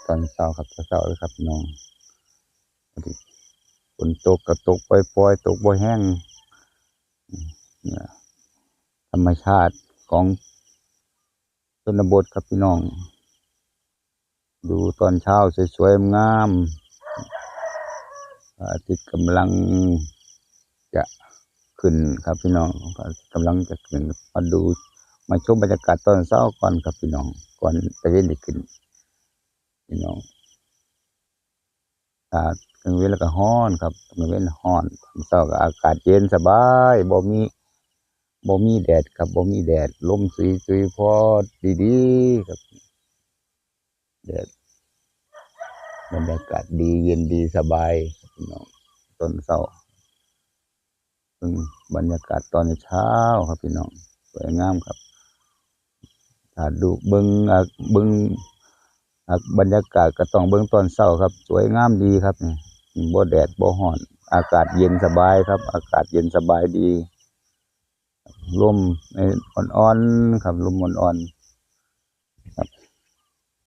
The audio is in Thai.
ตอนเช้าครับเช้าเลยครับพี่น้องฝนตกก็ตกปล่อยๆตกบ่แห้งเนี่ยธรรมชาติของชนบทครับพี่น้องดูตอนเช้าสวยๆงามพระอาทิตย์กำลังจะขึ้นครับพี่น้องกำลังจะขึ้นมาดูมาชมบรรยากาศตอนเช้าก่อนครับพี่น้องก่อนจะเย็นได้ขึ้นพี่น้องกลางวันแล้วก็ร้อนครับกลางวันร้อนตอนเช้าก็อากาศเย็นสบายบ่มีแดดครับบ่มีแดดลมสุยๆพอดีๆครับแดดบรรยากาศดีเย็นดีสบายพี่น้องตอนเช้าซึ่งบรรยากาศตอนเช้าครับพี่น้องสวยงามครับถ้าดูเบิ่งบรรยากาศก็ต้องเบิ่งตอนเช้าครับสวยงามดีครับนี่บ่แดดบ่ร้อนอากาศเย็นสบายครับอากาศเย็นสบายดีลมอ่อนๆครับลมอ่อน